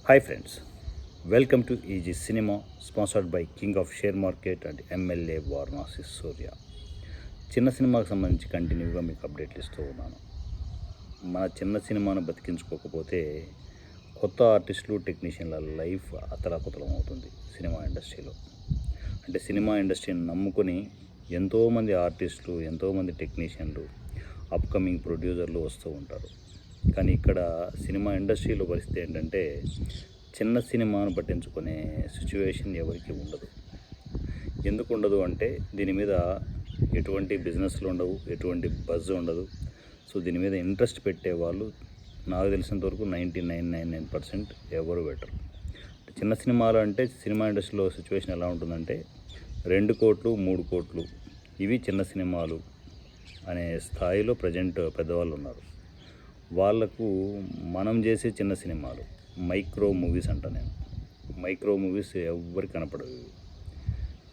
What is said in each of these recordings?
Hi friends, welcome to Easy Cinema sponsored by king of share market and MLA Varanasi Surya. చిన్న సినిమాకు సంబంధించి కంటిన్యూగా మీకు అప్డేట్లు ఇస్తూ ఉన్నాను. మన చిన్న సినిమాను బతికించుకోకపోతే కొత్త ఆర్టిస్టులు టెక్నీషియన్ల లైఫ్ అతలాకుతలం అవుతుంది సినిమా ఇండస్ట్రీలో. అంటే సినిమా ఇండస్ట్రీని నమ్ముకొని ఎంతోమంది ఆర్టిస్టులు, ఎంతోమంది టెక్నీషియన్లు, అప్కమింగ్ ప్రొడ్యూసర్లు వస్తూ ఉంటారు. కానీ ఇక్కడ సినిమా ఇండస్ట్రీలో పరిస్థితి ఏంటంటే చిన్న సినిమాను పట్టించుకునే సిచ్యువేషన్ ఎవరికి ఉండదు. ఎందుకు ఉండదు అంటే దీని మీద ఎటువంటి బిజినెస్లు ఉండవు, ఎటువంటి బజ్ ఉండదు. సో దీని మీద ఇంట్రెస్ట్ పెట్టేవాళ్ళు నాకు తెలిసినంతవరకు 99.99% ఎవరు పెట్టరు. చిన్న సినిమాలు అంటే సినిమా ఇండస్ట్రీలో సిచ్యువేషన్ ఎలా ఉంటుందంటే 2 కోట్లు 3 కోట్లు ఇవి చిన్న సినిమాలు అనే స్థాయిలో ప్రజెంట్ పెద్దవాళ్ళు ఉన్నారు. వాళ్లకు మనం చేసే చిన్న సినిమాలు మైక్రో మూవీస్ అంట. నేను మైక్రో మూవీస్ ఎవ్వరికి కనపడవు,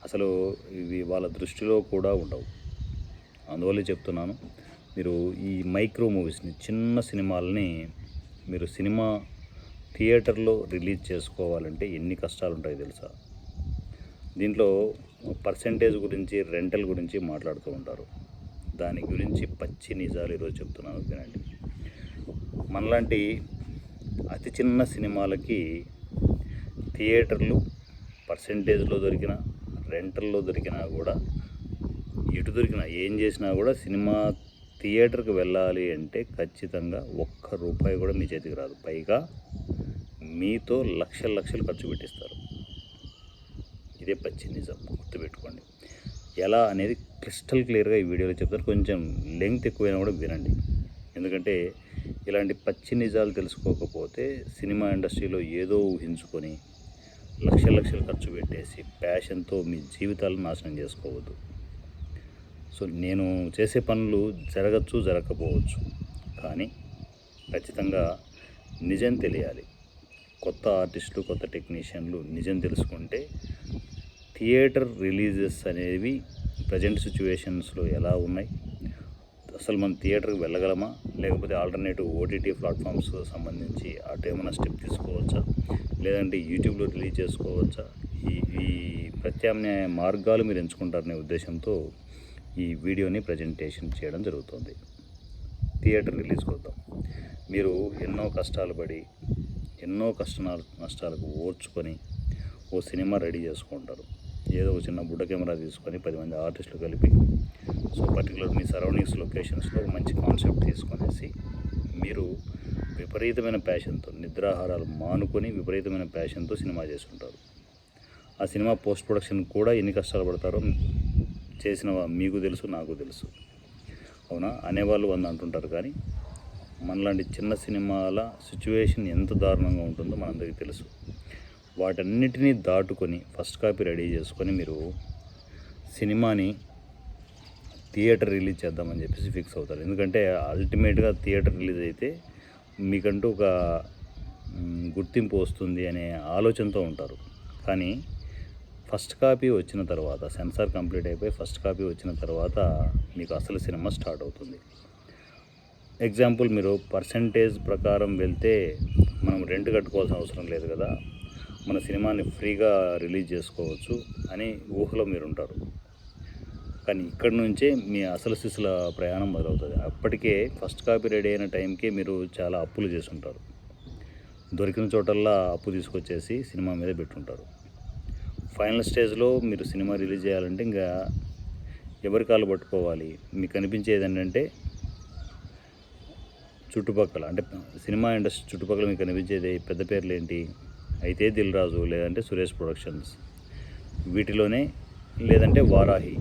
అసలు ఇవి వాళ్ళ దృష్టిలో కూడా ఉండవు. అందువల్ల చెప్తున్నాను, మీరు ఈ మైక్రో మూవీస్ని, చిన్న సినిమాలని మీరు సినిమా థియేటర్లో రిలీజ్ చేసుకోవాలంటే ఎన్ని కష్టాలు ఉంటాయో తెలుసా? దీంట్లో పర్సెంటేజ్ గురించి, రెంటల్ గురించి మాట్లాడుతూ ఉంటారు. దాని గురించి పచ్చి నిజాలు ఈరోజు చెప్తున్నాను, వినండి. మనలాంటి అతి చిన్న సినిమాలకి థియేటర్లు పర్సెంటేజ్లో దొరికిన, రెంటల్లో దొరికినా కూడా, ఎటు దొరికినా, ఏం చేసినా కూడా సినిమా థియేటర్కి వెళ్ళాలి అంటే ఖచ్చితంగా ₹1 కూడా మీ చేతికి రాదు. పైగా మీతో లక్షలు ఖర్చు పెట్టిస్తారు. ఇదే పచ్చి నిజం, గుర్తుపెట్టుకోండి. ఎలా అనేది క్రిస్టల్ క్లియర్గా ఈ వీడియోలో చెప్తారు. కొంచెం లెంగ్త్ ఎక్కువైనా కూడా వినండి, ఎందుకంటే ఇలాంటి పచ్చి నిజాలు తెలుసుకోకపోతే సినిమా ఇండస్ట్రీలో ఏదో ఊహించుకొని లక్షలు ఖర్చు పెట్టేసి ప్యాషన్తో మీ జీవితాలను నాశనం చేసుకోవద్దు. సో నేను చేసే పనులు జరగచ్చు, జరగకపోవచ్చు, కానీ ఖచ్చితంగా నిజం తెలియాలి. కొత్త ఆర్టిస్టులు, కొత్త టెక్నీషియన్లు నిజం తెలుసుకుంటే థియేటర్ రిలీజెస్ అనేవి ప్రజెంట్ సిచ్యువేషన్స్లో ఎలా ఉన్నాయి, అసలు మనం థియేటర్కి వెళ్ళగలమా, లేకపోతే ఆల్టర్నేటివ్ ఓటీటీ ప్లాట్ఫామ్స్ సంబంధించి అటు ఏమైనా స్టెప్ తీసుకోవచ్చా, లేదంటే యూట్యూబ్లో రిలీజ్ చేసుకోవచ్చా, ఈ ప్రత్యామ్నాయ మార్గాలు మీరు ఎంచుకుంటారనే ఉద్దేశంతో ఈ వీడియోని ప్రజెంటేషన్ చేయడం జరుగుతుంది. థియేటర్ రిలీజ్ కొద్దాం. మీరు ఎన్నో కష్టాలు పడి, ఎన్నో నష్టాలకు ఓర్చుకొని ఓ సినిమా రెడీ చేసుకుంటారు. ఏదో ఒక చిన్న బుడ్డ కెమెరా తీసుకొని 10 మంది ఆర్టిస్టులు కలిపి, సో పర్టికులర్ మీ సరౌండింగ్స్ లొకేషన్స్లో మంచి కాన్సెప్ట్ తీసుకొనేసి మీరు విపరీతమైన ప్యాషన్తో, నిద్రాహారాలు మానుకొని విపరీతమైన ప్యాషన్తో సినిమా చేస్తుంటారు. ఆ సినిమా పోస్ట్ ప్రొడక్షన్ కూడా ఎన్ని కష్టాలు పడతారో చేసిన మీకు తెలుసు, నాకు తెలుసు. అవునా అనేవాళ్ళు 100 అంటుంటారు, కానీ మనలాంటి చిన్న సినిమాల సిచ్యువేషన్ ఎంత దారుణంగా ఉంటుందో మనందరికీ తెలుసు. వాటన్నిటినీ దాటుకొని ఫస్ట్ కాపీ రెడీ చేసుకొని మీరు సినిమాని థియేటర్ రిలీజ్ చేద్దామని చెప్పేసి ఫిక్స్ అవుతారు. ఎందుకంటే అల్టిమేట్గా థియేటర్ రిలీజ్ అయితే మీకంటూ ఒక గుర్తింపు వస్తుంది అనే ఆలోచనతో ఉంటారు. కానీ ఫస్ట్ కాపీ వచ్చిన తర్వాత, సెన్సార్ కంప్లీట్ అయిపోయి ఫస్ట్ కాపీ వచ్చిన తర్వాత మీకు అసలు సినిమా స్టార్ట్ అవుతుంది. ఎగ్జాంపుల్, మీరు పర్సంటేజ్ ప్రకారం వెళ్తే మనం రెంట్ కట్టుకోవాల్సిన అవసరం లేదు కదా, మన సినిమాని ఫ్రీగా రిలీజ్ చేసుకోవచ్చు అని ఊహలో మీరుంటారు. కానీ ఇక్కడి నుంచే మీ అసలు సిసుల ప్రయాణం మొదలవుతుంది. అప్పటికే ఫస్ట్ కాపీ రెడీ అయిన టైంకే మీరు చాలా అప్పులు చేసి ఉంటారు. దొరికిన చోటల్లా అప్పు తీసుకొచ్చేసి సినిమా మీద పెట్టుంటారు. ఫైనల్ స్టేజ్లో మీరు సినిమా రిలీజ్ చేయాలంటే ఇంకా ఎవరి కాళ్ళు పట్టుకోవాలి? మీకు కనిపించేది ఏంటంటే చుట్టుపక్కల, అంటే సినిమా ఇండస్ట్రీ చుట్టుపక్కల మీకు కనిపించేది పెద్ద పేర్లు ఏంటి? అయితే దిల్ రాజు, లేదంటే సురేష్ ప్రొడక్షన్స్, వీటిలోనే, లేదంటే వారాహి,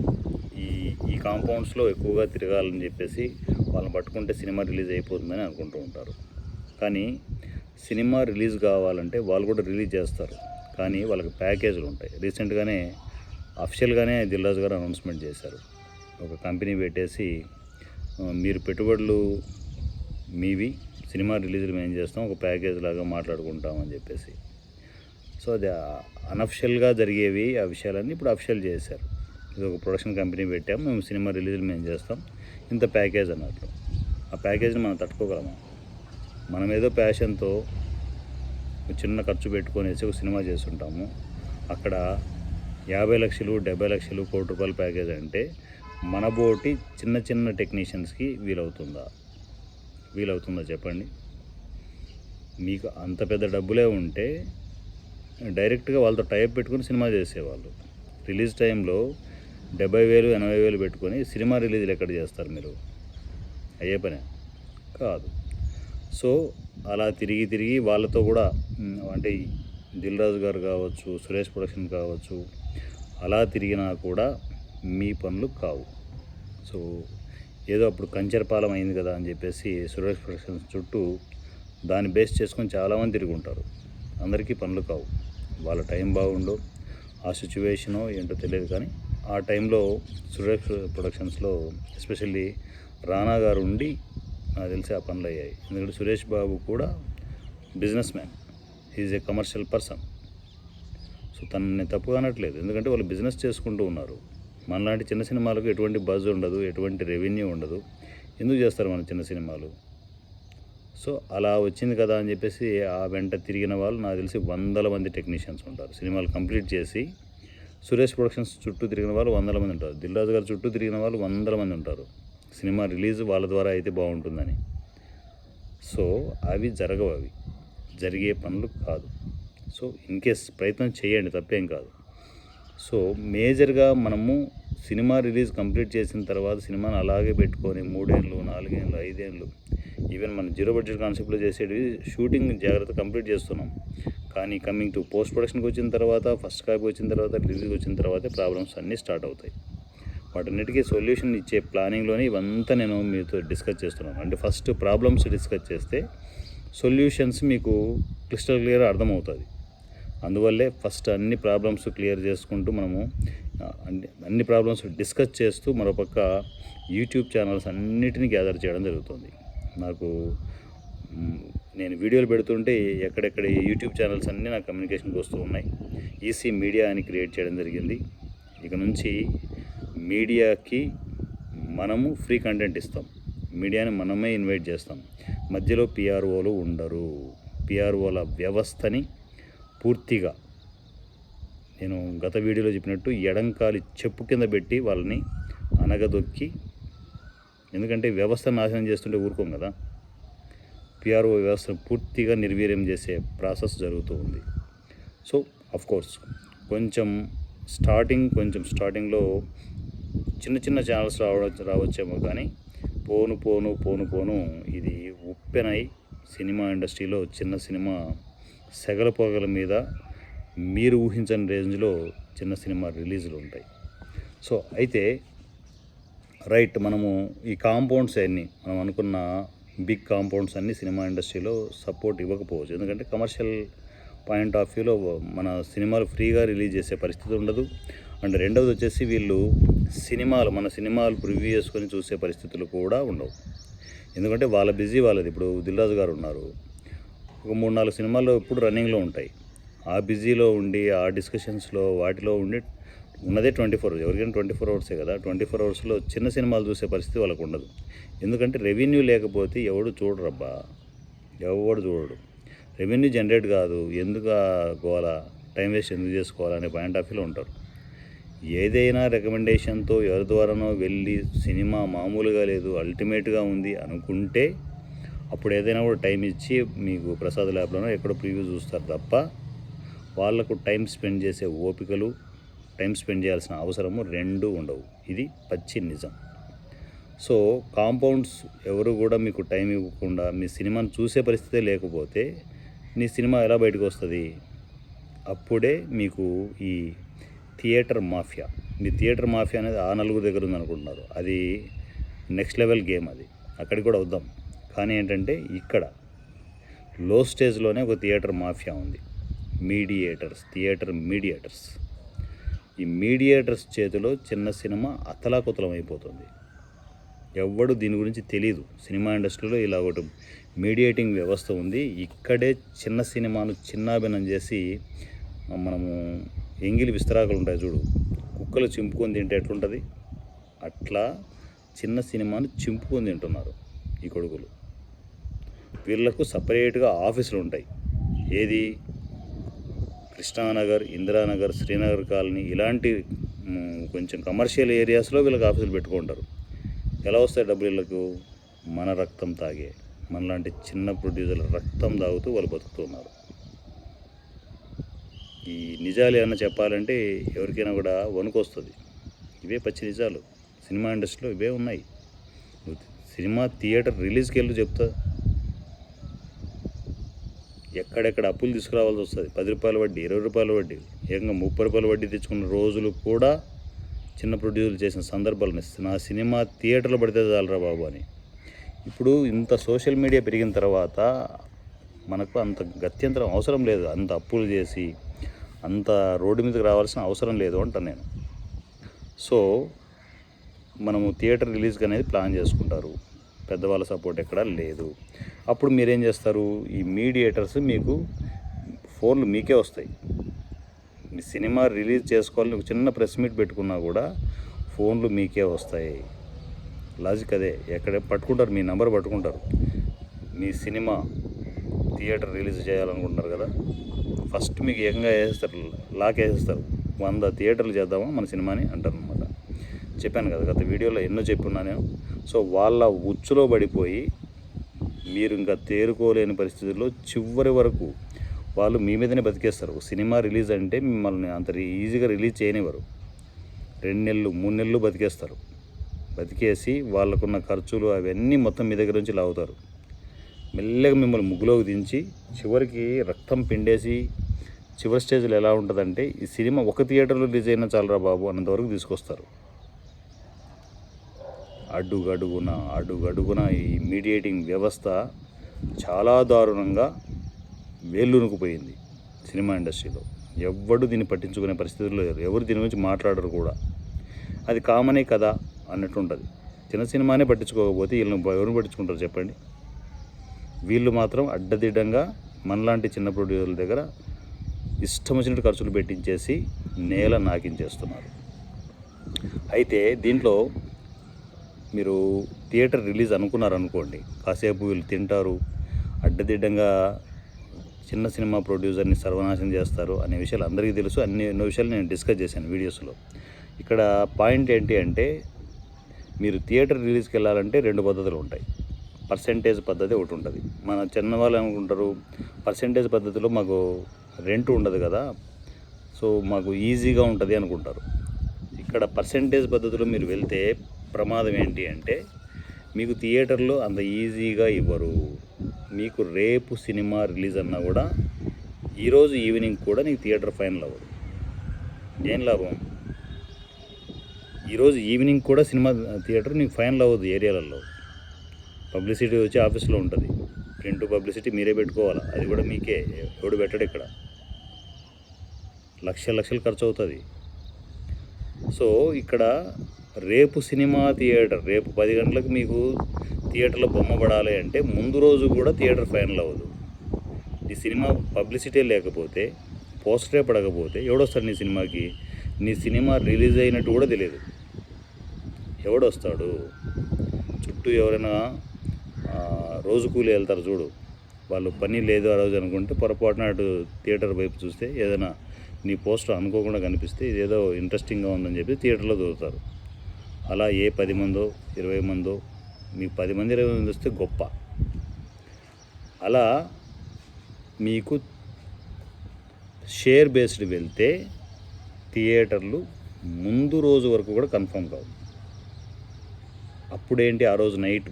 ఈ కాంపౌండ్స్లో ఎక్కువగా తిరగాలని చెప్పేసి వాళ్ళని పట్టుకుంటే సినిమా రిలీజ్ అయిపోతుందని అనుకుంటూ ఉంటారు. కానీ సినిమా రిలీజ్ కావాలంటే వాళ్ళు కూడా రిలీజ్ చేస్తారు, కానీ వాళ్ళకి ప్యాకేజీలు ఉంటాయి. రీసెంట్గానే అఫిషియల్గానే దిల్ రాజు గారు అనౌన్స్మెంట్ చేశారు. ఒక కంపెనీ పెట్టేసి మీరు పెట్టుబడులు మీవి, సినిమా రిలీజ్లు మేము చేస్తాం, ఒక ప్యాకేజ్ లాగా మాట్లాడుకుంటామని చెప్పేసి. సో అది అనఫిషియల్గా జరిగేవి ఆ విషయాలన్నీ ఇప్పుడు అఫిషియల్ చేశారు. ఇది ఒక ప్రొడక్షన్ కంపెనీ పెట్టాము, మేము సినిమా రిలీజ్లు మేము చేస్తాం, ఇంత ప్యాకేజ్ అన్నట్లు. ఆ ప్యాకేజ్ని మనం తట్టుకోగలమా? మనం ఏదో ప్యాషన్తో చిన్న ఖర్చు పెట్టుకొనేసి ఒక సినిమా చేస్తుంటాము. అక్కడ 50 లక్షలు 70 లక్షలు కోటి రూపాయల ప్యాకేజ్ అంటే మనబోటి చిన్న చిన్న టెక్నీషియన్స్కి వీలవుతుందా చెప్పండి? మీకు అంత పెద్ద డబ్బులే ఉంటే డైరెక్ట్గా వాళ్ళతో టైప్ పెట్టుకుని సినిమా చేసేవాళ్ళు. రిలీజ్ టైంలో 70,000 80,000 పెట్టుకొని సినిమా రిలీజ్లు ఎక్కడ చేస్తారు మీరు? అయ్యే పనే కాదు. సో అలా తిరిగి వాళ్ళతో కూడా అంటే దిల్ రాజు గారు కావచ్చు, సురేష్ ప్రొడక్షన్ కావచ్చు, అలా తిరిగినా కూడా మీ పనులు కావు. సో ఏదో అప్పుడు కంచరపాలెం అయింది కదా అని చెప్పేసి సురేష్ ప్రొడక్షన్స్ చుట్టూ దాన్ని బేస్ చేసుకొని చాలామంది తిరిగి ఉంటారు. అందరికీ పనులు కావు. వాళ్ళ టైం బాగుండో ఆ సిచ్యువేషనో ఏంటో తెలియదు, కానీ ఆ టైంలో సురేష్ ప్రొడక్షన్స్లో ఎస్పెషల్లీ రానా గారు ఉండి నాకు తెలిసి ఆ పనులు అయ్యాయి. ఎందుకంటే సురేష్ బాబు కూడా business man, he's a commercial person. So తనని తప్పుగా అనట్లేదు, ఎందుకంటే వాళ్ళు బిజినెస్ చేసుకుంటూ ఉన్నారు. మనలాంటి చిన్న సినిమాలకు ఎటువంటి బజ్ ఉండదు, ఎటువంటి రెవెన్యూ ఉండదు. ఎందుకు చేస్తారు మన చిన్న సినిమాలు? సో అలా వచ్చింది కదా అని చెప్పేసి ఆ వెంట తిరిగిన వాళ్ళు నాకు తెలిసి 100 మంది టెక్నీషియన్స్ ఉంటారు. సినిమాలు కంప్లీట్ చేసి సురేష్ ప్రొడక్షన్స్ చుట్టూ తిరిగిన వాళ్ళు 100 మంది ఉంటారు. దిల్ రాజు గారు చుట్టూ తిరిగిన వాళ్ళు 100 మంది ఉంటారు. సినిమా రిలీజ్ వాళ్ళ ద్వారా అయితే బాగుంటుందని. సో అవి జరగవు, అవి జరిగే పనులు కాదు. సో ఇన్ కేస్ ప్రయత్నం చేయండి, తప్పేం కాదు. సో మేజర్గా మనము సినిమా రిలీజ్ కంప్లీట్ చేసిన తర్వాత సినిమాని అలాగే పెట్టుకొని 3 ఏళ్ళు 4 ఏళ్ళు 5 ఏళ్ళు ఈవెన్ మన జీరో బడ్జెట్ కాన్సెప్ట్లో చేసేవి షూటింగ్ జాగ్రత్త కంప్లీట్ చేస్తున్నాం. కానీ కమింగ్ టు పోస్ట్ ప్రొడక్షన్కి వచ్చిన తర్వాత, ఫస్ట్ కాపీ వచ్చిన తర్వాత, రిలీజ్కి వచ్చిన తర్వాతే ప్రాబ్లమ్స్ అన్నీ స్టార్ట్ అవుతాయి. వాటన్నిటికీ సొల్యూషన్ ఇచ్చే ప్లానింగ్లోనే ఇవంతా నేను మీతో డిస్కస్ చేస్తున్నాను. అంటే ఫస్ట్ ప్రాబ్లమ్స్ డిస్కస్ చేస్తే సొల్యూషన్స్ మీకు క్రిస్టల్ క్లియర్ అర్థమవుతుంది. అందువల్లే ఫస్ట్ అన్ని ప్రాబ్లమ్స్ క్లియర్ చేసుకుంటూ మనము అన్ని ప్రాబ్లమ్స్ డిస్కస్ చేస్తూ మరోపక్క యూట్యూబ్ ఛానల్స్ అన్నిటినీ గ్యాదర్ చేయడం జరుగుతుంది. నాకు నేను వీడియోలు పెడుతుంటే ఎక్కడెక్కడ యూట్యూబ్ ఛానల్స్ అన్నీ నాకు కమ్యూనికేషన్కి వస్తూ ఉన్నాయి. ఈసీ మీడియా అని క్రియేట్ చేయడం జరిగింది. ఇక నుంచి మీడియాకి మనము ఫ్రీ కంటెంట్ ఇస్తాం, మీడియాని మనమే ఇన్వైట్ చేస్తాం. మధ్యలో పిఆర్ఓలు ఉండరు. పిఆర్ఓల వ్యవస్థని పూర్తిగా నేను గత వీడియోలో చెప్పినట్టు ఎడంకాలి చెప్పు కింద పెట్టి వాళ్ళని అనగదొక్కి, ఎందుకంటే వ్యవస్థ నాశనం చేస్తుంటే ఊరుకోం కదా, పిఆర్ఓ వ్యవస్థను పూర్తిగా నిర్వీర్యం చేసే ప్రాసెస్ జరుగుతూ ఉంది. సో అఫ్కోర్స్ కొంచెం స్టార్టింగ్లో చిన్న చిన్న ఛానల్స్ రావచ్చేమో, కానీ పోను ఇది ఉప్పెనై సినిమా ఇండస్ట్రీలో చిన్న సినిమా సెగల పొగల మీద మీరు ఊహించని రేంజ్లో చిన్న సినిమా రిలీజులు ఉంటాయి. సో అయితే రైట్, మనము ఈ కాంపౌండ్స్ అన్నీ మనం అనుకున్న బిగ్ కాంపౌండ్స్ అన్నీ సినిమా ఇండస్ట్రీలో సపోర్ట్ ఇవ్వకపోవచ్చు. ఎందుకంటే కమర్షియల్ పాయింట్ ఆఫ్ వ్యూలో మన సినిమాలు ఫ్రీగా రిలీజ్ చేసే పరిస్థితి ఉండదు. అండ్ రెండవది వచ్చేసి వీళ్ళు మన సినిమాలు ప్రివ్యూ చేసుకొని చూసే పరిస్థితులు కూడా ఉండవు. ఎందుకంటే వాళ్ళ బిజీ వాళ్ళది. ఇప్పుడు దిల్ రాజు గారు ఉన్నారు, ఒక 3-4 సినిమాలు ఎప్పుడు రన్నింగ్లో ఉంటాయి. ఆ బిజీలో ఉండి ఆ డిస్కషన్స్లో వాటిలో ఉండి ఉన్నదే 24 అవర్స్. ఎవరికైనా 24 అవర్సే కదా. 24 అవర్స్లో చిన్న సినిమాలు చూసే పరిస్థితి వాళ్ళకు ఉండదు. ఎందుకంటే రెవెన్యూ లేకపోతే ఎవడు చూడడు. రెవెన్యూ జనరేట్ కాదు, ఎందుకు గోలా, టైం వేస్ట్ ఎందుకు చేసుకోవాలనే పాయింట్ ఆఫ్ వ్యూలో ఉంటారు. ఏదైనా రికమెండేషన్తో ఎవరి ద్వారానో వెళ్ళి సినిమా మామూలుగా లేదు అల్టిమేట్గా ఉంది అనుకుంటే అప్పుడు ఏదైనా కూడా టైం ఇచ్చి మీకు ప్రసాద్ ల్యాబ్లోనో ఎక్కడో ప్రివ్యూ చూస్తారు తప్ప వాళ్లకు టైం స్పెండ్ చేసే ఓపికలు, టైం స్పెండ్ చేయాల్సిన అవసరము రెండూ ఉండవు. ఇది పచ్చి నిజం. సో కాంపౌండ్స్ ఎవరు కూడా మీకు టైం ఇవ్వకుండా మీ సినిమాను చూసే పరిస్థితే లేకపోతే నీ సినిమా ఎలా బయటకు వస్తుంది? అప్పుడే మీకు ఈ థియేటర్ మాఫియా, మీ థియేటర్ మాఫియా అనేది ఆ నలుగురు దగ్గర ఉందనుకుంటున్నారు. అది నెక్స్ట్ లెవెల్ గేమ్, అది అక్కడికి కూడా వద్దాం. కానీ ఏంటంటే ఇక్కడ లో స్టేజ్లోనే ఒక థియేటర్ మాఫియా ఉంది. Theatre mediators. ఈ మీడియేటర్స్ చేతిలో చిన్న సినిమా అతలాకుతలం అయిపోతుంది. ఎవ్వడు దీని గురించి తెలియదు. సినిమా ఇండస్ట్రీలో ఇలా ఒకటి మీడియేటింగ్ వ్యవస్థ ఉంది. ఇక్కడే చిన్న సినిమాను చిన్నాభిన్నం చేసి మనము ఎంగిలి విస్తరాకులు ఉంటాయి చూడు, కుక్కలు చింపుకొని తింటే ఎట్లుంటుంది, అట్లా చిన్న సినిమాను చింపుకొని తింటున్నారు ఈ కొడుకులు. వీళ్ళకు సపరేట్గా ఆఫీసులు ఉంటాయి. ఏది కృష్ణానగర్, ఇందిరానగర్, శ్రీనగర్ కాలనీ ఇలాంటి కొంచెం కమర్షియల్ ఏరియాస్లో వీళ్ళకి ఆఫీసులు పెట్టుకుంటారు. ఎలా వస్తాయి డబ్బులు వీళ్ళకు? మన రక్తం తాగే, మనలాంటి చిన్న ప్రొడ్యూసర్ల రక్తం తాగుతూ వాళ్ళు బతుకుతున్నారు. ఈ నిజాలు ఏమన్నా చెప్పాలంటే ఎవరికైనా కూడా వణుకు వస్తుంది. ఇవే పచ్చి నిజాలు. సినిమా ఇండస్ట్రీలో ఇవే ఉన్నాయి. సినిమా థియేటర్ రిలీజ్కి వెళ్ళి చెప్తా, ఎక్కడెక్కడ అప్పులు తీసుకురావాల్సి వస్తుంది. 10 రూపాయల వడ్డీ, 20 రూపాయల వడ్డీ, ఏకంగా 30 రూపాయల వడ్డీ తెచ్చుకున్న రోజులు కూడా చిన్న ప్రొడ్యూసర్లు చేసిన సందర్భాలను నా సినిమా థియేటర్లో పడితే చాలరా బాబు అని. ఇప్పుడు ఇంత సోషల్ మీడియా పెరిగిన తర్వాత మనకు అంత గత్యంతరం అవసరం లేదు. అంత అప్పులు చేసి అంత రోడ్డు మీదకి రావాల్సిన అవసరం లేదు అంటాను నేను. సో మనము థియేటర్ రిలీజ్కి అనేది ప్లాన్ చేసుకుంటారు. పెద్దవాళ్ళ సపోర్ట్ ఎక్కడా లేదు. అప్పుడు మీరేం చేస్తారు? ఈ మీడియేటర్స్ మీకు ఫోన్లు మీకే వస్తాయి. మీ సినిమా రిలీజ్ చేసుకోవాలని ఒక చిన్న ప్రెస్ మీట్ పెట్టుకున్నా కూడా ఫోన్లు మీకే వస్తాయి. లాజిక్ అదే. ఎక్కడ పట్టుకుంటారు, మీ నెంబర్ పట్టుకుంటారు. మీ సినిమా థియేటర్ రిలీజ్ చేయాలనుకుంటున్నారు కదా, ఫస్ట్ మీకు ఏకంగా వేసేస్తారు, లాక్ వేసేస్తారు. 100 థియేటర్లు చేద్దామా మన సినిమాని అంటారు అనమాట. చెప్పాను కదా, గత వీడియోలో ఎన్నో చెప్పున్నా నేను. సో వాళ్ళ ఉచ్చులో పడిపోయి మీరు ఇంకా తేరుకోలేని పరిస్థితుల్లో చివరి వరకు వాళ్ళు మీ మీదనే బతికేస్తారు. సినిమా రిలీజ్ అంటే మిమ్మల్ని అంత ఈజీగా రిలీజ్ చేయనివ్వరు. 2 నెలలు 3 నెలలు బతికేస్తారు. బతికేసి వాళ్ళకున్న ఖర్చులు అవన్నీ మొత్తం మీ దగ్గర నుంచి లాగుతారు. మెల్లగా మిమ్మల్ని ముగ్గులోకి దించి చివరికి రక్తం పిండేసి చివరి స్టేజ్లో ఎలా ఉంటుందంటే, ఈ సినిమా ఒక థియేటర్లో రిలీజ్ అయినా చాలరా బాబు అన్నంతవరకు తీసుకొస్తారు. అడుగడుగున ఈ మీడియేటింగ్ వ్యవస్థ చాలా దారుణంగా వేళ్ళునుకుపోయింది సినిమా ఇండస్ట్రీలో. ఎవడు దీన్ని పట్టించుకునే పరిస్థితుల్లో లేరు. ఎవరు దీని గురించి మాట్లాడరు కూడా. అది కామనే కదా అన్నట్టు ఉంటుంది. చిన్న సినిమానే పట్టించుకోకపోతే వీళ్ళని ఎవరిని పట్టించుకుంటారు చెప్పండి? వీళ్ళు మాత్రం అడ్డదిడ్డంగా మనలాంటి చిన్న ప్రొడ్యూసర్ల దగ్గర ఇష్టం వచ్చినట్టు ఖర్చులు పెట్టించేసి నేల నాకించేస్తున్నారు. అయితే దీంట్లో మీరు థియేటర్ రిలీజ్ అనుకున్నారనుకోండి, కాసేపు వీళ్ళు తింటారు, అడ్డదిడ్డంగా చిన్న సినిమా ప్రొడ్యూసర్ని సర్వనాశనం చేస్తారు అనే విషయాలు అందరికీ తెలుసు. ఎన్నో విషయాలు నేను డిస్కస్ చేశాను వీడియోస్లో. ఇక్కడ పాయింట్ ఏంటి అంటే, మీరు థియేటర్ రిలీజ్కి వెళ్ళాలంటే 2 పద్ధతులు ఉంటాయి. పర్సెంటేజ్ పద్ధతి ఒకటి ఉంటుంది. మన చిన్న వాళ్ళు ఏమనుకుంటారు, పర్సెంటేజ్ పద్ధతిలో మాకు రెంట్ ఉండదు కదా, సో మాకు ఈజీగా ఉంటుంది అనుకుంటారు. ఇక్కడ పర్సెంటేజ్ పద్ధతిలో మీరు వెళ్తే ప్రమాదం ఏంటి అంటే, మీకు థియేటర్లో అంత ఈజీగా ఇవ్వరు. మీకు రేపు సినిమా రిలీజ్ అన్నా కూడా ఈరోజు ఈవినింగ్ కూడా నీకు థియేటర్ ఫైనల్ అవ్వదు. ఏం లాభం? ఈరోజు ఈవినింగ్ కూడా సినిమా థియేటర్ నీకు ఫైనల్ అవ్వదు. ఏరియాలలో పబ్లిసిటీ వచ్చి ఆఫీస్లో ఉంటుంది. ప్రింట్ పబ్లిసిటీ మీరే పెట్టుకోవాలి. అది కూడా మీకే, ఎవడు పెట్టడు. ఇక్కడ లక్షలు ఖర్చు అవుతుంది. సో ఇక్కడ రేపు సినిమా థియేటర్, రేపు 10 గంటలకు మీకు థియేటర్లో బొమ్మ పడాలి అంటే ముందు రోజు కూడా థియేటర్ ఫైనల్ అవ్వదు. ఈ సినిమా పబ్లిసిటీ లేకపోతే, పోస్టరే పడకపోతే ఎవడొస్తాడు నీ సినిమాకి? నీ సినిమా రిలీజ్ అయినట్టు కూడా తెలియదు. ఎవడొస్తాడు? చుట్టూ ఎవరైనా రోజు కూలి వెళ్తారు చూడు, వాళ్ళు పని లేదు ఆ రోజు అనుకుంటే పొరపాటున అటు థియేటర్ వైపు చూస్తే ఏదైనా నీ పోస్టర్ అనుకోకుండా కనిపిస్తే ఇదేదో ఇంట్రెస్టింగ్గా ఉందని చెప్పి థియేటర్లో దూరుతారు. అలా ఏ 10 మందో 20 మందో, మీకు 10 మంది 20 మంది వస్తే గొప్ప. అలా మీకు షేర్ బేస్డ్ వెళ్తే థియేటర్లు ముందు రోజు వరకు కూడా కన్ఫర్మ్ కావు. అప్పుడేంటి, ఆ రోజు నైట్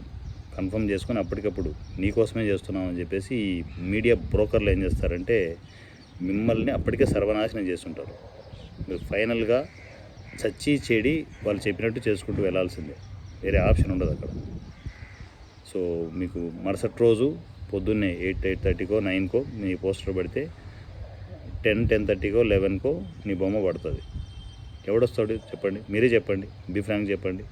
కన్ఫర్మ్ చేసుకొని అప్పటికప్పుడు నీకోసమే చేస్తున్నామని చెప్పేసి ఈ మీడియా బ్రోకర్లు ఏం చేస్తారంటే మిమ్మల్ని అప్పటికే సర్వనాశనం చేస్తుంటారు. మీరు ఫైనల్గా చచ్చి చెడి వాళ్ళు చెప్పినట్టు చేసుకుంటూ వెళ్ళాల్సిందే, వేరే ఆప్షన్ ఉండదు అక్కడ. సో మీకు మరుసటి రోజు పొద్దున్నే 8:30కో 9కో మీ పోస్టర్ పడితే 10:30కో 11కో నీ బొమ్మ పడుతుంది. ఎవడొస్తాడు చెప్పండి? మీరే చెప్పండి, బీ ఫ్రాంక్ చెప్పండి.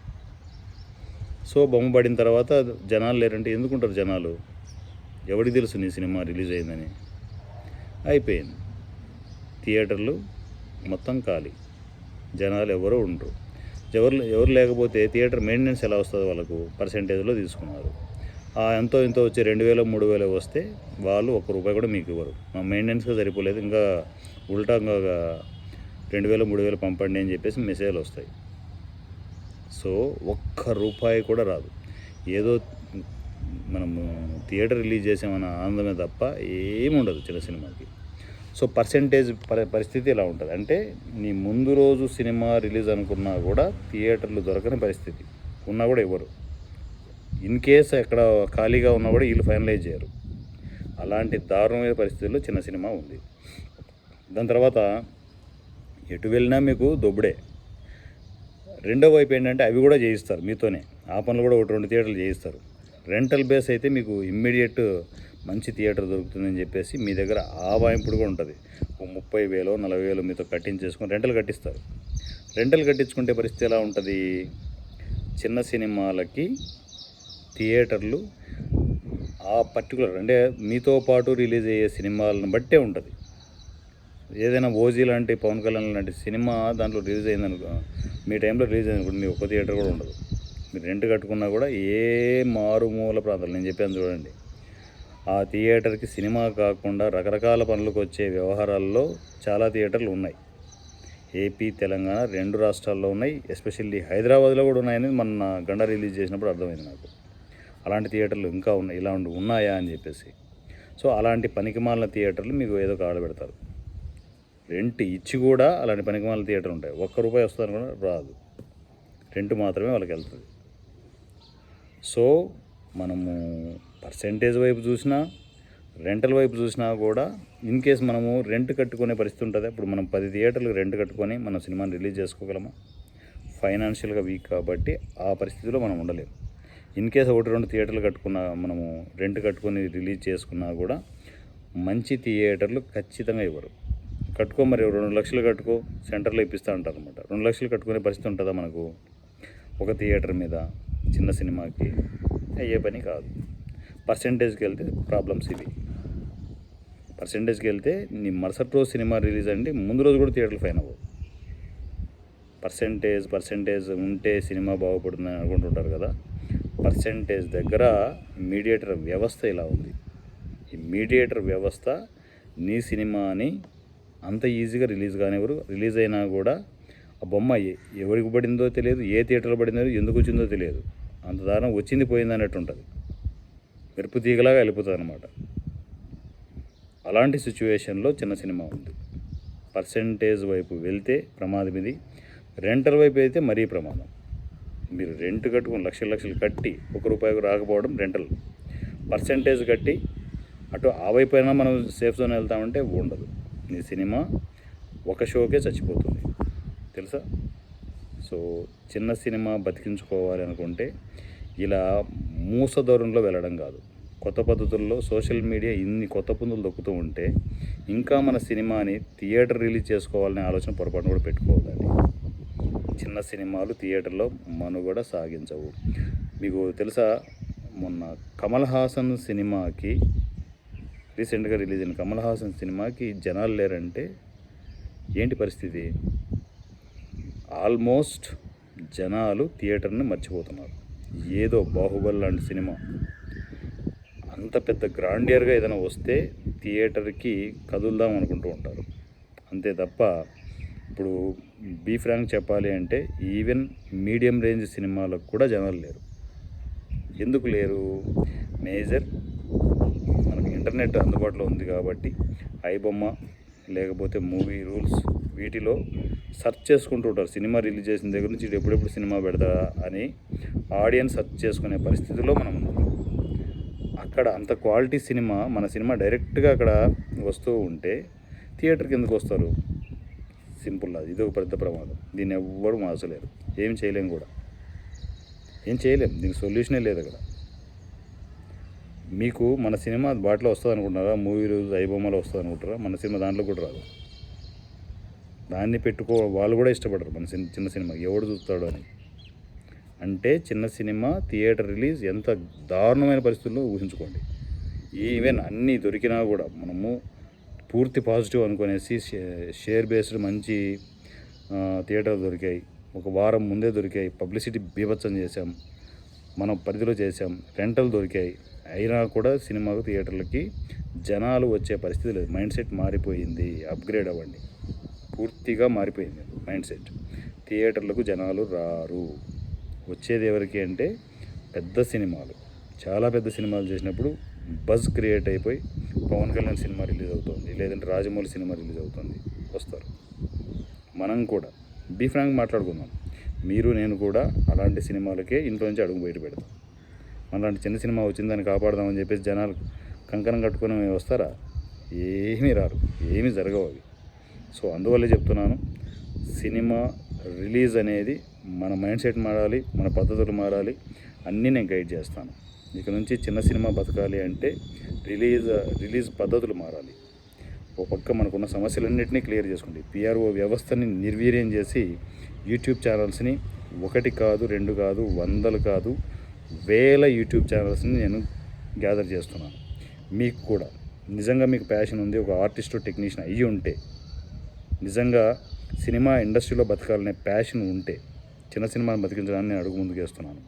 సో బొమ్మ పడిన తర్వాత జనాలు లేరంటే ఎందుకుంటారు జనాలు? ఎవరికి తెలుసు నీ సినిమా రిలీజ్ అయిందని? అయిపోయింది. థియేటర్లు మొత్తం ఖాళీ, జనాలు ఎవరో ఉండరు. ఎవరు లేకపోతే థియేటర్ మెయింటెనెన్స్ ఎలా వస్తుంది వాళ్ళకు? పర్సెంటేజ్లో తీసుకున్నారు. ఎంతో ఇంతో వచ్చి 2000 3000 వస్తే వాళ్ళు ₹1 కూడా మీకు ఇవ్వరు. మా మెయింటెనెన్స్గా సరిపోలేదు, ఇంకా ఉల్టాగా 2000 3000 పంపండి అని చెప్పేసి మెసేజ్లు వస్తాయి. సో ₹1 కూడా రాదు. ఏదో మనము థియేటర్ రిలీజ్ చేసామన్న ఆనందమే తప్ప ఏముండదు చిన్న సినిమాకి. సో పర్సెంటేజ్ పరిస్థితి ఇలా ఉంటుంది. అంటే నీ ముందు రోజు సినిమా రిలీజ్ అనుకున్నా కూడా థియేటర్లు దొరకని పరిస్థితి, ఉన్నా కూడా ఇవ్వరు. ఇన్ కేస్ ఎక్కడ ఖాళీగా ఉన్నా కూడా వీళ్ళు ఫైనలైజ్ చేయరు. అలాంటి దారుణమైన పరిస్థితుల్లో చిన్న సినిమా ఉంది. దాని తర్వాత ఎటు వెళ్ళినా మీకు దొబ్బుడే. రెండో వైపు ఏంటంటే అవి కూడా చేయిస్తారు మీతోనే, ఆ పనులు కూడా 1-2 థియేటర్లు చేయిస్తారు. రెంటల్ బేస్ అయితే మీకు ఇమ్మీడియట్ మంచి థియేటర్ దొరుకుతుందని చెప్పేసి మీ దగ్గర ఆ వాయింపుడు కూడా ఉంటుంది. 30,000 40,000 మీతో కట్టించేసుకొని రెంటల్ కట్టిస్తారు. రెంటల్ కట్టించుకుంటే పరిస్థితి ఎలా ఉంటుంది? చిన్న సినిమాలకి థియేటర్లు ఆ పర్టికులర్ అంటే మీతో పాటు రిలీజ్ అయ్యే సినిమాలను బట్టే ఉంటుంది. ఏదైనా ఓజీ లాంటి పవన్ కళ్యాణ్ లాంటి సినిమా దాంట్లో రిలీజ్ అయిందనుకో, మీ టైంలో రిలీజ్ అయిందనుకోండి, మీ ఒక్క థియేటర్ కూడా ఉండదు. మీరు రెంట్ కట్టుకున్నా కూడా ఏ మారుమూల ప్రాంతాలు, నేను చెప్పాను చూడండి, ఆ థియేటర్కి సినిమా కాకుండా రకరకాల పనులకు వచ్చే వ్యవహారాల్లో చాలా థియేటర్లు ఉన్నాయి. ఏపీ తెలంగాణ 2 రాష్ట్రాల్లో ఉన్నాయి. ఎస్పెషల్లీ హైదరాబాద్లో కూడా ఉన్నాయని మొన్న గండ రిలీజ్ చేసినప్పుడు అర్థమైంది నాకు. అలాంటి థియేటర్లు ఇంకా ఉన్నాయి, ఇలా ఉన్నాయా అని చెప్పేసి. సో అలాంటి పనికిమాలిన థియేటర్లు మీకు ఏదో కాడబెడతారు. రెంట్ ఇచ్చి కూడా అలాంటి పనికిమాలిన థియేటర్ ఉంటాయి. ₹1 వస్తుందని కూడా రాదు, రెంట్ మాత్రమే వాళ్ళకి వెళ్తుంది. సో మనము పర్సెంటేజ్ వైపు చూసినా రెంటల్ వైపు చూసినా కూడా ఇన్ కేస్ మనము రెంట్ కట్టుకునే పరిస్థితి ఉంటుంది. అప్పుడు మనం 10 థియేటర్లు రెంట్ కట్టుకొని మన సినిమాని రిలీజ్ చేసుకోగలమా? ఫైనాన్షియల్గా వీక్ కాబట్టి ఆ పరిస్థితిలో మనం ఉండలేము. ఇన్ కేస్ 1-2 థియేటర్లు కట్టుకున్న మనము రెంట్ కట్టుకొని రిలీజ్ చేసుకున్నా కూడా మంచి థియేటర్లు ఖచ్చితంగా ఇవ్వరు. కట్టుకో, మరి 2 లక్షలు కట్టుకో, సెంటర్లో ఇప్పిస్తూ ఉంటారు అనమాట. 2 లక్షలు కట్టుకునే పరిస్థితి ఉంటుందా మనకు? ఒక థియేటర్ మీద చిన్న సినిమాకి అయ్యే పని కాదు. పర్సెంటేజ్కి వెళ్తే ప్రాబ్లమ్స్ ఇవి. పర్సెంటేజ్కి వెళ్తే నీ మరుసటి రోజు సినిమా రిలీజ్ అంటే ముందు రోజు కూడా థియేటర్లు ఫైన్ అవ్వవు. పర్సెంటేజ్ ఉంటే సినిమా బాగుపడుతుందని అనుకుంటుంటారు కదా. పర్సెంటేజ్ దగ్గర మీడియేటర్ వ్యవస్థ ఇలా ఉంది. ఈ మీడియేటర్ వ్యవస్థ నీ సినిమాని అంత ఈజీగా రిలీజ్ కానివ్వరు. రిలీజ్ అయినా కూడా ఆ బొమ్మ ఎవరికి పడిందో తెలియదు, ఏ థియేటర్లో పడిందో, ఎందుకు వచ్చిందో తెలియదు. అంత దారుణం వచ్చింది పోయింది అన్నట్టు ఉంటుంది. మెరుపు తీగలాగా వెళ్ళిపోతుంది అనమాట. అలాంటి సిచ్యువేషన్లో చిన్న సినిమా ఉంది. పర్సెంటేజ్ వైపు వెళ్తే ప్రమాదం ఇది. రెంటల్ వైపు అయితే మరీ ప్రమాదం. మీరు రెంట్ కట్టుకుని లక్షలు కట్టి ₹1 రాకపోవడం రెంటల్. పర్సెంటేజ్ కట్టి అటు ఆ వైపు అయినా మనం సేఫ్ జోన్ వెళ్తామంటే ఉండదు. నీ సినిమా ఒక షోకే చచ్చిపోతుంది, తెలుసా? సో చిన్న సినిమా బతికించుకోవాలి అనుకుంటే ఇలా మూస ధోరణిలో వెళ్ళడం కాదు. కొత్త పద్ధతుల్లో సోషల్ మీడియా ఇన్ని కొత్త పుందులు దొక్కుతూ ఉంటే ఇంకా మన సినిమాని థియేటర్ రిలీజ్ చేసుకోవాలనే ఆలోచన పొరపాటున కూడా పెట్టుకోవద్దండి. చిన్న సినిమాలు థియేటర్లో మనుగడ సాగించవు. మీకు తెలుసా, మొన్న కమల్ హాసన్ సినిమాకి, రీసెంట్గా రిలీజ్ అయిన కమల్ హాసన్ సినిమాకి జనాలు లేరంటే ఏంటి పరిస్థితి? ఆల్మోస్ట్ జనాలు థియేటర్ని మర్చిపోతున్నారు. ఏదో బాహుబలి లాంటి సినిమా అంత పెద్ద గ్రాండియర్గా ఏదైనా వస్తే థియేటర్కి కదులుదాం అనుకుంటూ ఉంటారు, అంతే తప్ప ఇప్పుడు బీ ఫ్రాంక్ చెప్పాలి అంటే ఈవెన్ మీడియం రేంజ్ సినిమాలకు కూడా జనాలు లేరు. ఎందుకు లేరు? మేజర్ మనకి ఇంటర్నెట్ అందుబాటులో ఉంది కాబట్టి ఐబొమ్మ లేకపోతే మూవీ రూల్స్ వీటిలో సెర్చ్ చేసుకుంటూ ఉంటారు. సినిమా రిలీజ్ చేసిన దగ్గర నుంచి ఎప్పుడెప్పుడు సినిమా పెడతారా అని ఆడియన్స్ సెర్చ్ చేసుకునే పరిస్థితిలో మనం ఉన్నాం. అక్కడ అంత క్వాలిటీ సినిమా, మన సినిమా డైరెక్ట్గా అక్కడ వస్తూ ఉంటే థియేటర్కి ఎందుకు వస్తారు? సింపుల్, అది ఇది ఒక పెద్ద ప్రమాదం. దీన్ని ఎవ్వరు మార్చలేరు, ఏం చేయలేం కూడా, ఏం చేయలేం. దీనికి సొల్యూషనే లేదు అక్కడ. మీకు మన సినిమా బాటలో వస్తుంది అనుకుంటున్నారా? మూవీ రోజు ఐబొమ్మలో వస్తుంది అనుకుంటారా? మన సినిమా దాంట్లో కూడా రాదు. దాన్ని పెట్టుకో వాళ్ళు కూడా ఇష్టపడరు మన చిన్న సినిమా ఎవడు చూస్తాడు అని. అంటే చిన్న సినిమా థియేటర్ రిలీజ్ ఎంత దారుణమైన పరిస్థితుల్లో ఊహించుకోండి. ఈవెన్ అన్నీ దొరికినా కూడా మనము పూర్తి పాజిటివ్ అనుకునేసి షేర్ బేస్డ్ మంచి థియేటర్ దొరికాయి, ఒక వారం ముందే దొరికాయి, పబ్లిసిటీ బీభత్సం చేశాం, మనం పరిధిలో చేసాం, రెంటల్ దొరికాయి, అయినా కూడా సినిమాకు థియేటర్లకి జనాలు వచ్చే పరిస్థితి లేదు. మైండ్ సెట్ మారిపోయింది. అప్గ్రేడ్ అవ్వండి. పూర్తిగా మారిపోయింది మైండ్ సెట్. థియేటర్లకు జనాలు రారు. వచ్చేది ఎవరికి అంటే పెద్ద సినిమాలు, చాలా పెద్ద సినిమాలు చేసినప్పుడు బజ్ క్రియేట్ అయిపోయి పవన్ కళ్యాణ్ సినిమా రిలీజ్ అవుతుంది, లేదంటే రాజమౌళి సినిమా రిలీజ్ అవుతుంది, వస్తారు. మనం కూడా బీ ఫ్రాంక్ మాట్లాడుకుందాం. మీరు నేను కూడా అలాంటి సినిమాలకే ఇంట్లో నుంచి అడుగు బయట పెడతాం. అలాంటి చిన్న సినిమా వచ్చిందని కాపాడదామని చెప్పేసి జనాలు కంకణం కట్టుకొని వస్తారా? ఏమీ రారు, ఏమీ జరగవు అవి. సో అందువల్లే చెప్తున్నాను, సినిమా రిలీజ్ అనేది మన మైండ్ సెట్ మారాలి, మన పద్ధతులు మారాలి, అన్నీ నేను గైడ్ చేస్తాను. ఇక నుంచి చిన్న సినిమా బతకాలి అంటే రిలీజ్ పద్ధతులు మారాలి. ఓ పక్క మనకున్న సమస్యలన్నింటినీ క్లియర్ చేసుకోండి. పిఆర్ఓ వ్యవస్థని నిర్వీర్యం చేసి యూట్యూబ్ ఛానల్స్ని 1 కాదు 2 కాదు 100 కాదు 1000 యూట్యూబ్ ఛానల్స్ని నేను గ్యాదర్ చేస్తున్నాను. మీకు కూడా నిజంగా మీకు ప్యాషన్ ఉంది, ఒక ఆర్టిస్టు టెక్నీషియన్ అయ్యి ఉంటే, నిజంగా సినిమా ఇండస్ట్రీలో బతకాలనే ప్యాషన్ ఉంటే చిన్న సినిమాను బతికించడానికి నేను అడుగు ముందుకు వేస్తున్నాను.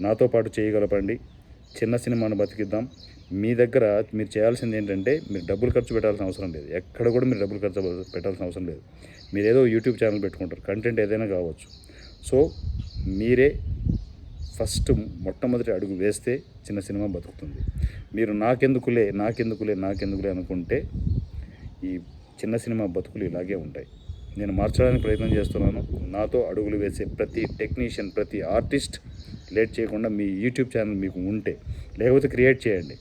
నాతో పాటు చేయగలపండి, చిన్న సినిమాను బతికిద్దాం. మీ దగ్గర మీరు చేయాల్సింది ఏంటంటే, మీరు డబ్బులు ఖర్చు పెట్టాల్సిన అవసరం లేదు. ఎక్కడ కూడా మీరు డబ్బులు ఖర్చు పెట్టాల్సిన అవసరం లేదు. మీరు ఏదో యూట్యూబ్ ఛానల్ పెట్టుకుంటారు, కంటెంట్ ఏదైనా కావచ్చు. సో మీరే ఫస్ట్ మొట్టమొదటి అడుగు వేస్తే చిన్న సినిమా బతుకుతుంది. మీరు నాకెందుకులే అనుకుంటే ఈ చిన్న సినిమా బతుకులు ఇలాగే ఉంటాయి. నేను మార్చడానికి ప్రయత్నం చేస్తున్నాను. నాతో అడుగులు వేసే ప్రతి టెక్నీషియన్, ప్రతి ఆర్టిస్ట్ లేట్ చేయకుండా మీ యూట్యూబ్ ఛానల్ మీకు ఉంటే, లేకపోతే క్రియేట్ చేయండి.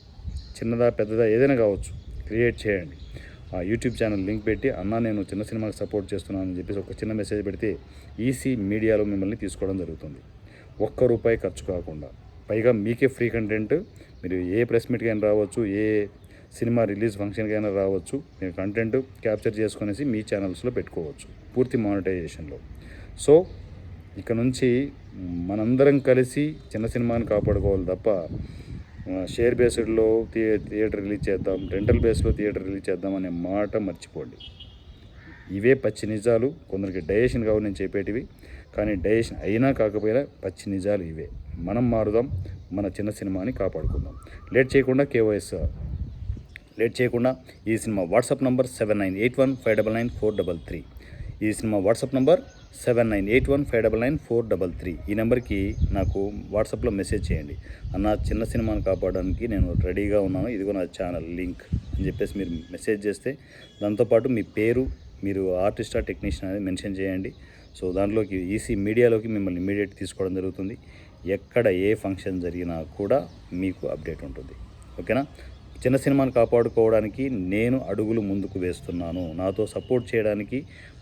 చిన్నదా పెద్దదా ఏదైనా కావచ్చు, క్రియేట్ చేయండి. ఆ యూట్యూబ్ ఛానల్ లింక్ పెట్టి, అన్న నేను చిన్న సినిమాకి సపోర్ట్ చేస్తున్నాను అని చెప్పేసి ఒక చిన్న మెసేజ్ పెడితే ఈసీ మీడియాలో మిమ్మల్ని తీసుకోవడం జరుగుతుంది. ₹1 ఖర్చు కాకుండా, పైగా మీకే ఫ్రీ కంటెంట్. మీరు ఏ ప్రెస్ మీట్కి అయినా రావచ్చు, ఏ సినిమా రిలీజ్ ఫంక్షన్కి అయినా రావచ్చు. మీరు కంటెంట్ క్యాప్చర్ చేసుకునేసి మీ ఛానల్స్లో పెట్టుకోవచ్చు పూర్తి మానిటైజేషన్లో. సో ఇక నుంచి మనందరం కలిసి చిన్న సినిమాని కాపాడుకోవాలి తప్ప షేర్ బేస్డ్లో థియేటర్ రిలీజ్ చేద్దాం, రెంటల్ బేస్లో థియేటర్ రిలీజ్ చేద్దాం అనే మాట మర్చిపోండి. ఇవే పచ్చి నిజాలు. కొందరికి డైజెషన్ కావు నేను చెప్పేటివి, కానీ డైజెషన్ అయినా కాకపోయినా పచ్చి నిజాలు ఇవే. మనం మారుదాం, మన చిన్న సినిమాని కాపాడుకుందాం. లేట్ చేయకుండా ఈ సినిమా వాట్సాప్ నంబర్ 7981599433. ఈ సినిమా వాట్సాప్ నంబర్ 7981599433. ఈ నెంబర్కి నాకు వాట్సాప్లో మెసేజ్ చేయండి. అన్న చిన్న సినిమాని కాపాడడానికి నేను రెడీగా ఉన్నాను, ఇదిగో నా ఛానల్ లింక్ అని చెప్పేసి మీరు మెసేజ్ చేస్తే, దాంతోపాటు మీ పేరు, మీరు ఆర్టిస్టా టెక్నీషియన్ అనేది మెన్షన్ చేయండి. సో దాంట్లోకి ఈసీ మీడియాలోకి మిమ్మల్ని ఇమీడియట్ తీసుకోవడం జరుగుతుంది. ఎక్కడ ఏ ఫంక్షన్ జరిగినా కూడా మీకు అప్డేట్ ఉంటుంది. ఓకేనా? చిన్న సినిమాను కాపాడుకోవడానికి నేను అడుగులు ముందుకు వేస్తున్నాను. నాతో సపోర్ట్ చేయడానికి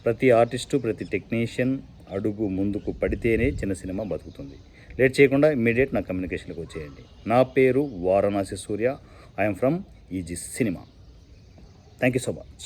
ప్రతి ఆర్టిస్టు, ప్రతి టెక్నీషియన్ అడుగు ముందుకు పడితేనే చిన్న సినిమా బతుకుతుంది. లేట్ చేయకుండా ఇమ్మీడియట్ నా కమ్యూనికేషన్కి వచ్చేయండి. నా పేరు Varanasi Surya. I'm from Easy Cinema. Thank you so much.